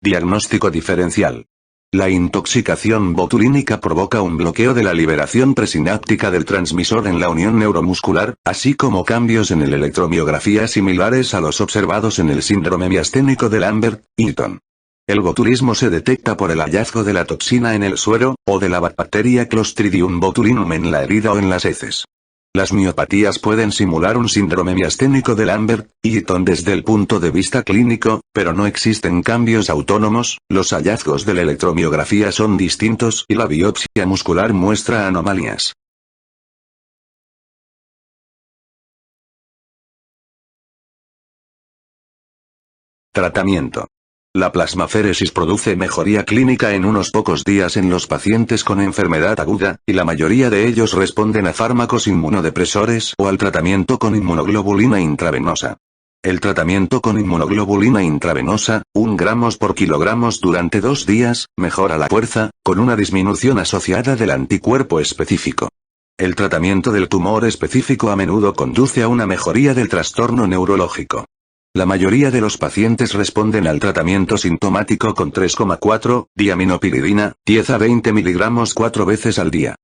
Diagnóstico diferencial. La intoxicación botulínica provoca un bloqueo de la liberación presináptica del transmisor en la unión neuromuscular, así como cambios en el electromiografía similares a los observados en el síndrome miasténico de Lambert-Eaton. El botulismo se detecta por el hallazgo de la toxina en el suero, o de la bacteria Clostridium botulinum en la herida o en las heces. Las miopatías pueden simular un síndrome miasténico de Lambert-Eaton desde el punto de vista clínico, pero no existen cambios autónomos, los hallazgos de la electromiografía son distintos y la biopsia muscular muestra anomalías. Tratamiento. La plasmaféresis produce mejoría clínica en unos pocos días en los pacientes con enfermedad aguda, y la mayoría de ellos responden a fármacos inmunodepresores o al tratamiento con inmunoglobulina intravenosa. El tratamiento con inmunoglobulina intravenosa, 1 gramos por kilogramos durante 2 días, mejora la fuerza, con una disminución asociada del anticuerpo específico. El tratamiento del tumor específico a menudo conduce a una mejoría del trastorno neurológico. La mayoría de los pacientes responden al tratamiento sintomático con 3,4, diaminopiridina, 10 a 20 miligramos 4 veces al día.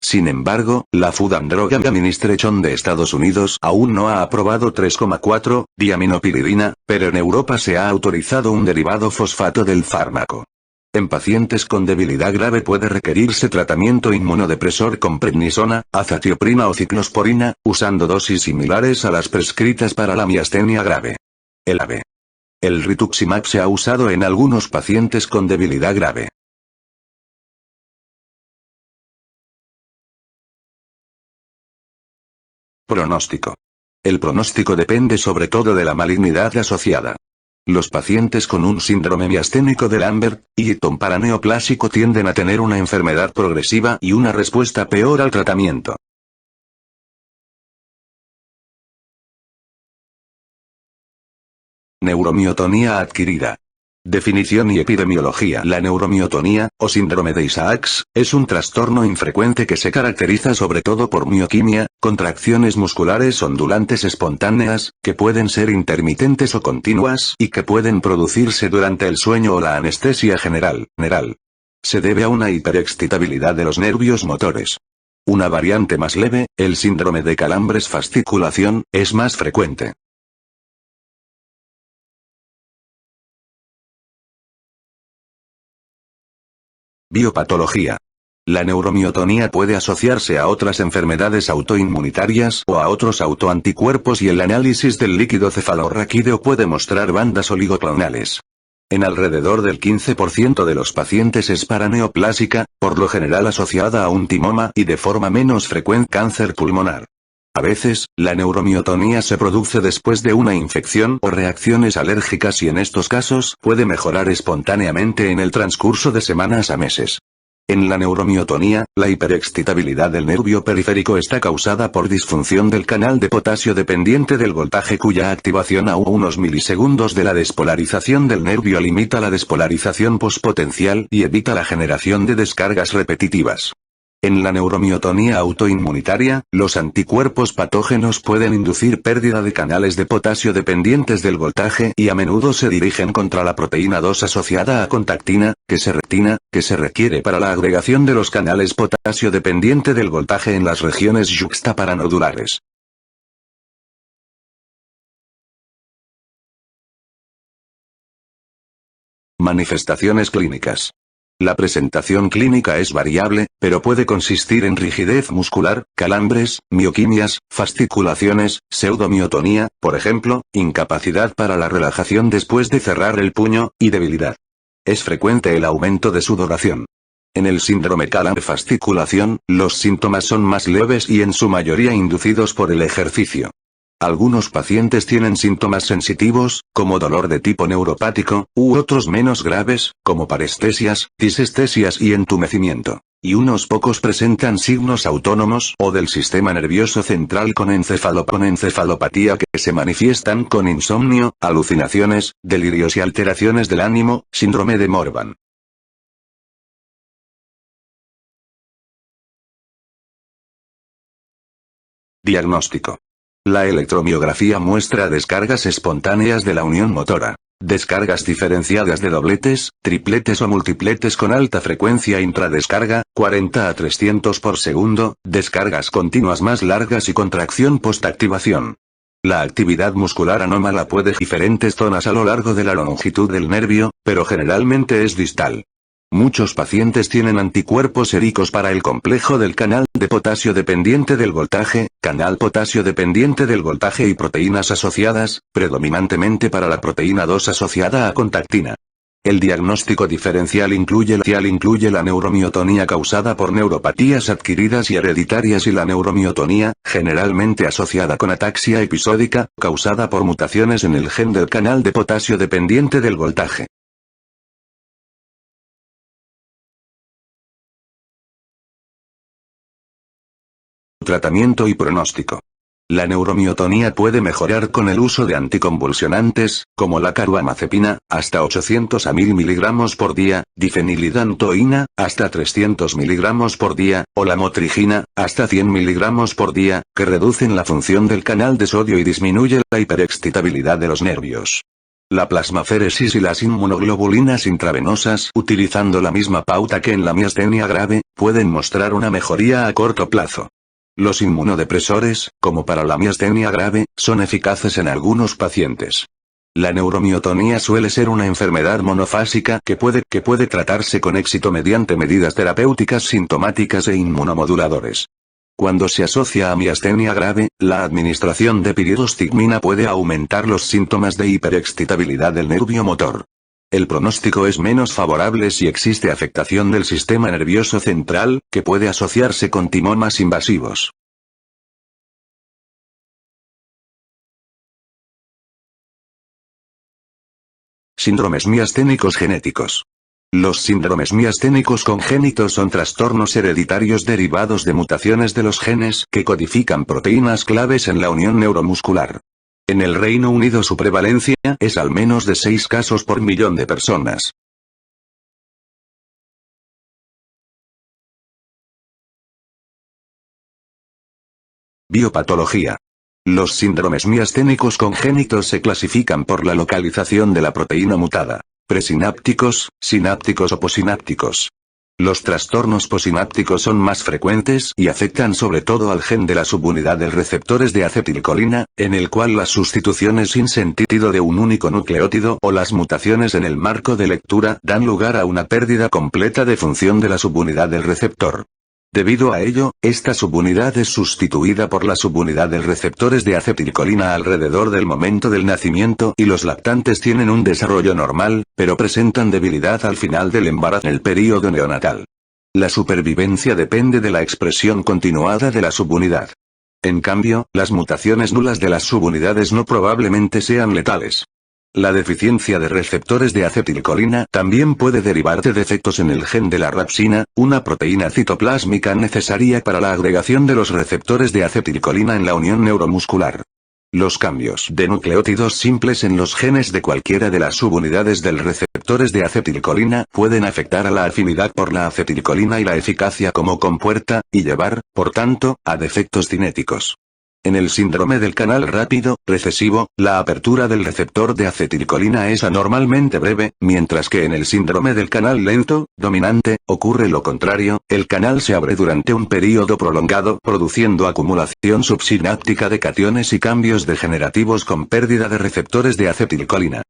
Sin embargo, la Food and Drug Administration de Estados Unidos aún no ha aprobado 3,4, diaminopiridina, pero en Europa se ha autorizado un derivado fosfato del fármaco. En pacientes con debilidad grave puede requerirse tratamiento inmunodepresor con prednisona, azatioprina o ciclosporina, usando dosis similares a las prescritas para la miastenia grave. El AVE. El rituximab se ha usado en algunos pacientes con debilidad grave. Pronóstico. El pronóstico depende sobre todo de la malignidad asociada. Los pacientes con un síndrome miasténico de Lambert-Eaton paraneoplásico tienden a tener una enfermedad progresiva y una respuesta peor al tratamiento. Neuromiotonía adquirida. Definición y epidemiología. La neuromiotonía, o síndrome de Isaacs, es un trastorno infrecuente que se caracteriza sobre todo por mioquimia, contracciones musculares ondulantes espontáneas, que pueden ser intermitentes o continuas y que pueden producirse durante el sueño o la anestesia general. Se debe a una hiperexcitabilidad de los nervios motores. Una variante más leve, el síndrome de calambres-fasciculación, es más frecuente. Biopatología. La neuromiotonía puede asociarse a otras enfermedades autoinmunitarias o a otros autoanticuerpos y el análisis del líquido cefalorraquídeo puede mostrar bandas oligoclonales. En alrededor del 15% de los pacientes es paraneoplásica, por lo general asociada a un timoma y de forma menos frecuente cáncer pulmonar. A veces, la neuromiotonía se produce después de una infección o reacciones alérgicas y en estos casos puede mejorar espontáneamente en el transcurso de semanas a meses. En la neuromiotonía, la hiperexcitabilidad del nervio periférico está causada por disfunción del canal de potasio dependiente del voltaje cuya activación a unos milisegundos de la despolarización del nervio limita la despolarización pospotencial y evita la generación de descargas repetitivas. En la neuromiotonía autoinmunitaria, los anticuerpos patógenos pueden inducir pérdida de canales de potasio dependientes del voltaje y a menudo se dirigen contra la proteína 2 asociada a contactina, que se requiere para la agregación de los canales potasio dependiente del voltaje en las regiones yuxtaparanodulares. Manifestaciones clínicas. La presentación clínica es variable, pero puede consistir en rigidez muscular, calambres, mioquimias, fasciculaciones, pseudomiotonía, por ejemplo, incapacidad para la relajación después de cerrar el puño, y debilidad. Es frecuente el aumento de sudoración. En el síndrome calambre-fasciculación, los síntomas son más leves y en su mayoría inducidos por el ejercicio. Algunos pacientes tienen síntomas sensitivos, como dolor de tipo neuropático, u otros menos graves, como parestesias, disestesias y entumecimiento. Y unos pocos presentan signos autónomos o del sistema nervioso central con encefalopatía que se manifiestan con insomnio, alucinaciones, delirios y alteraciones del ánimo, síndrome de Morvan. Diagnóstico. La electromiografía muestra descargas espontáneas de la unión motora, descargas diferenciadas de dobletes, tripletes o multipletes con alta frecuencia intradescarga, 40 a 300 por segundo, descargas continuas más largas y contracción postactivación. La actividad muscular anómala puede diferentes zonas a lo largo de la longitud del nervio, pero generalmente es distal. Muchos pacientes tienen anticuerpos séricos para el complejo del canal de potasio dependiente del voltaje, canal potasio dependiente del voltaje y proteínas asociadas, predominantemente para la proteína 2 asociada a contactina. El diagnóstico diferencial incluye la neuromiotonía causada por neuropatías adquiridas y hereditarias y la neuromiotonía, generalmente asociada con ataxia episódica, causada por mutaciones en el gen del canal de potasio dependiente del voltaje. Tratamiento y pronóstico. La neuromiotonía puede mejorar con el uso de anticonvulsionantes, como la carbamazepina, hasta 800 a 1000 mg por día, difenilidantoína, hasta 300 mg por día, o la motrigina, hasta 100 mg por día, que reducen la función del canal de sodio y disminuye la hiperexcitabilidad de los nervios. La plasmaféresis y las inmunoglobulinas intravenosas, utilizando la misma pauta que en la miastenia grave, pueden mostrar una mejoría a corto plazo. Los inmunodepresores, como para la miastenia grave, son eficaces en algunos pacientes. La neuromiotonía suele ser una enfermedad monofásica que puede tratarse con éxito mediante medidas terapéuticas sintomáticas e inmunomoduladores. Cuando se asocia a miastenia grave, la administración de piridostigmina puede aumentar los síntomas de hiperexcitabilidad del nervio motor. El pronóstico es menos favorable si existe afectación del sistema nervioso central, que puede asociarse con timomas invasivos. Síndromes miasténicos genéticos. Los síndromes miasténicos congénitos son trastornos hereditarios derivados de mutaciones de los genes que codifican proteínas claves en la unión neuromuscular. En el Reino Unido su prevalencia es al menos de 6 casos por millón de personas. Biopatología. Los síndromes miasténicos congénitos se clasifican por la localización de la proteína mutada: presinápticos, sinápticos o posinápticos. Los trastornos posinápticos son más frecuentes y afectan sobre todo al gen de la subunidad de receptores de acetilcolina, en el cual las sustituciones sin sentido de un único nucleótido o las mutaciones en el marco de lectura dan lugar a una pérdida completa de función de la subunidad del receptor. Debido a ello, esta subunidad es sustituida por la subunidad de receptores de acetilcolina alrededor del momento del nacimiento y los lactantes tienen un desarrollo normal, pero presentan debilidad al final del embarazo en el período neonatal. La supervivencia depende de la expresión continuada de la subunidad. En cambio, las mutaciones nulas de las subunidades no probablemente sean letales. La deficiencia de receptores de acetilcolina también puede derivar de defectos en el gen de la rapsina, una proteína citoplásmica necesaria para la agregación de los receptores de acetilcolina en la unión neuromuscular. Los cambios de nucleótidos simples en los genes de cualquiera de las subunidades del receptores de acetilcolina pueden afectar a la afinidad por la acetilcolina y la eficacia como compuerta, y llevar, por tanto, a defectos cinéticos. En el síndrome del canal rápido, recesivo, la apertura del receptor de acetilcolina es anormalmente breve, mientras que en el síndrome del canal lento, dominante, ocurre lo contrario, el canal se abre durante un período prolongado produciendo acumulación subsináptica de cationes y cambios degenerativos con pérdida de receptores de acetilcolina.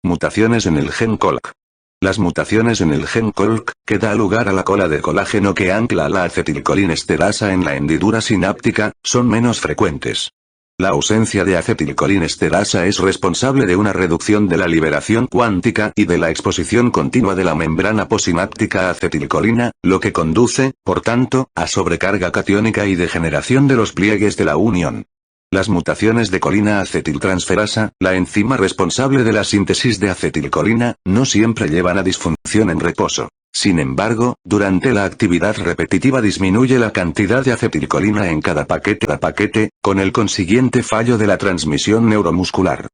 Mutaciones en el gen COLC. Las mutaciones en el gen COLC, que da lugar a la cola de colágeno que ancla a la acetilcolinesterasa en la hendidura sináptica, son menos frecuentes. La ausencia de acetilcolinesterasa es responsable de una reducción de la liberación cuántica y de la exposición continua de la membrana posináptica a acetilcolina, lo que conduce, por tanto, a sobrecarga catiónica y degeneración de los pliegues de la unión. Las mutaciones de colina acetiltransferasa, la enzima responsable de la síntesis de acetilcolina, no siempre llevan a disfunción en reposo. Sin embargo, durante la actividad repetitiva disminuye la cantidad de acetilcolina en cada paquete, con el consiguiente fallo de la transmisión neuromuscular.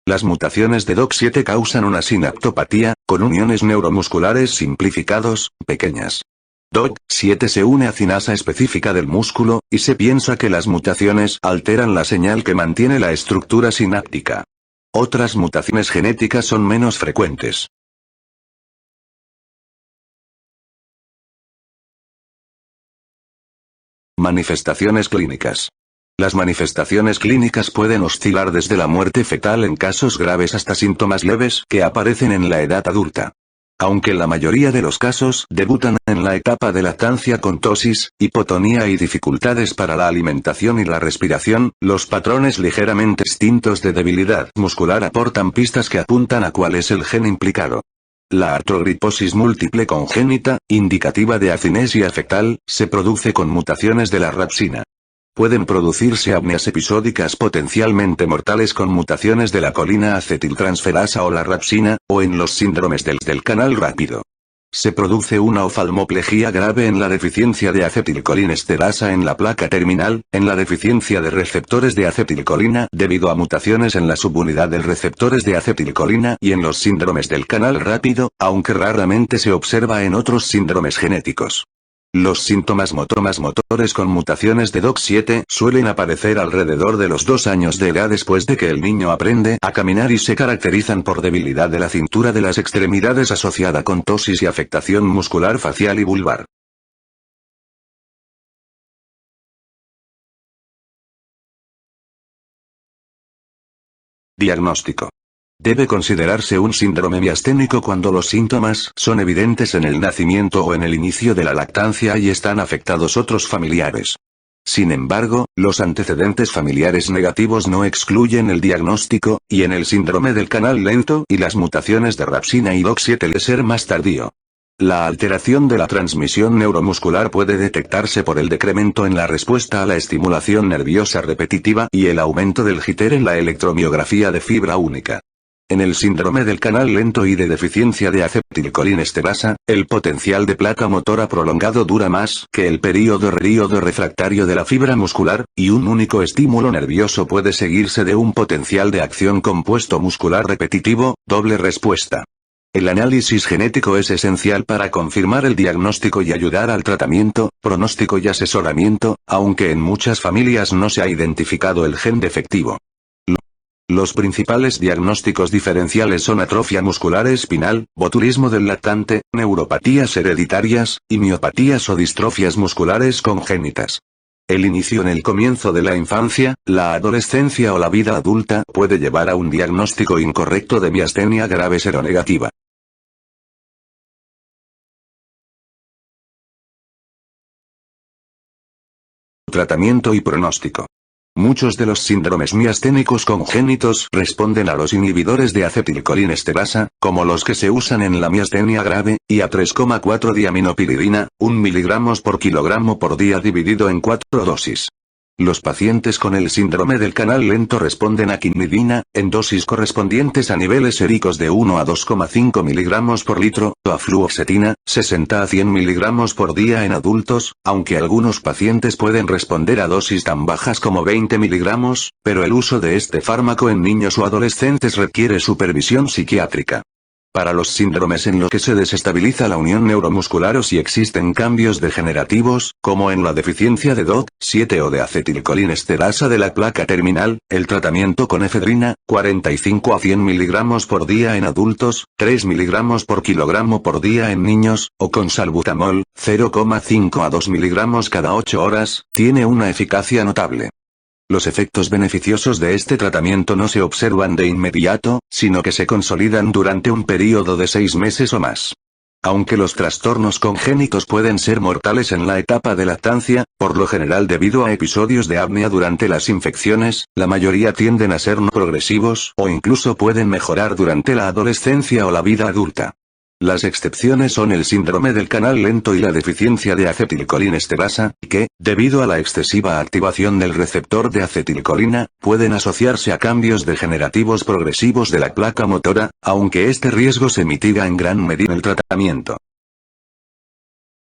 Las mutaciones de DOX7 causan una sinaptopatía, con uniones neuromusculares simplificados, pequeñas. DOX7 se une a cinasa específica del músculo, y se piensa que las mutaciones alteran la señal que mantiene la estructura sináptica. Otras mutaciones genéticas son menos frecuentes. Manifestaciones clínicas. Las manifestaciones clínicas pueden oscilar desde la muerte fetal en casos graves hasta síntomas leves que aparecen en la edad adulta. Aunque la mayoría de los casos debutan en la etapa de lactancia con tosis, hipotonía y dificultades para la alimentación y la respiración, los patrones ligeramente distintos de debilidad muscular aportan pistas que apuntan a cuál es el gen implicado. La artrogriposis múltiple congénita, indicativa de acinesia fetal, se produce con mutaciones de la rapsina. Pueden producirse apneas episódicas potencialmente mortales con mutaciones de la colina acetiltransferasa o la rapsina, o en los síndromes del canal rápido. Se produce una oftalmoplegia grave en la deficiencia de acetilcolinesterasa en la placa terminal, en la deficiencia de receptores de acetilcolina debido a mutaciones en la subunidad de receptores de acetilcolina y en los síndromes del canal rápido, aunque raramente se observa en otros síndromes genéticos. Los síntomas motores con mutaciones de DOX7 suelen aparecer alrededor de los 2 años de edad después de que el niño aprende a caminar y se caracterizan por debilidad de la cintura de las extremidades asociada con tosis y afectación muscular facial y vulvar. Diagnóstico. Debe considerarse un síndrome miasténico cuando los síntomas son evidentes en el nacimiento o en el inicio de la lactancia y están afectados otros familiares. Sin embargo, los antecedentes familiares negativos no excluyen el diagnóstico, y en el síndrome del canal lento y las mutaciones de rapsina y DOX7 el ser más tardío. La alteración de la transmisión neuromuscular puede detectarse por el decremento en la respuesta a la estimulación nerviosa repetitiva y el aumento del jitter en la electromiografía de fibra única. En el síndrome del canal lento y de deficiencia de acetilcolinesterasa, el potencial de placa motora prolongado dura más que el período refractario de la fibra muscular, y un único estímulo nervioso puede seguirse de un potencial de acción compuesto muscular repetitivo, doble respuesta. El análisis genético es esencial para confirmar el diagnóstico y ayudar al tratamiento, pronóstico y asesoramiento, aunque en muchas familias no se ha identificado el gen defectivo. Los principales diagnósticos diferenciales son atrofia muscular espinal, botulismo del lactante, neuropatías hereditarias, y miopatías o distrofias musculares congénitas. El inicio en el comienzo de la infancia, la adolescencia o la vida adulta puede llevar a un diagnóstico incorrecto de miastenia grave seronegativa. Tratamiento y pronóstico. Muchos de los síndromes miasténicos congénitos responden a los inhibidores de acetilcolinesterasa, como los que se usan en la miastenia grave, y a 3,4-diaminopiridina, 1 mg por kilogramo por día dividido en 4 dosis. Los pacientes con el síndrome del canal lento responden a quinidina, en dosis correspondientes a niveles séricos de 1 a 2,5 mg por litro, o a fluoxetina, 60 a 100 mg por día en adultos, aunque algunos pacientes pueden responder a dosis tan bajas como 20 mg, pero el uso de este fármaco en niños o adolescentes requiere supervisión psiquiátrica. Para los síndromes en los que se desestabiliza la unión neuromuscular o si existen cambios degenerativos, como en la deficiencia de DOT7 o de acetilcolinesterasa de la placa terminal, el tratamiento con efedrina, 45 a 100 mg por día en adultos, 3 mg por kilogramo por día en niños, o con salbutamol, 0,5 a 2 mg cada 8 horas, tiene una eficacia notable. Los efectos beneficiosos de este tratamiento no se observan de inmediato, sino que se consolidan durante un período de 6 meses o más. Aunque los trastornos congénitos pueden ser mortales en la etapa de lactancia, por lo general debido a episodios de apnea durante las infecciones, la mayoría tienden a ser no progresivos o incluso pueden mejorar durante la adolescencia o la vida adulta. Las excepciones son el síndrome del canal lento y la deficiencia de acetilcolinesterasa, que, debido a la excesiva activación del receptor de acetilcolina, pueden asociarse a cambios degenerativos progresivos de la placa motora, aunque este riesgo se mitiga en gran medida en el tratamiento.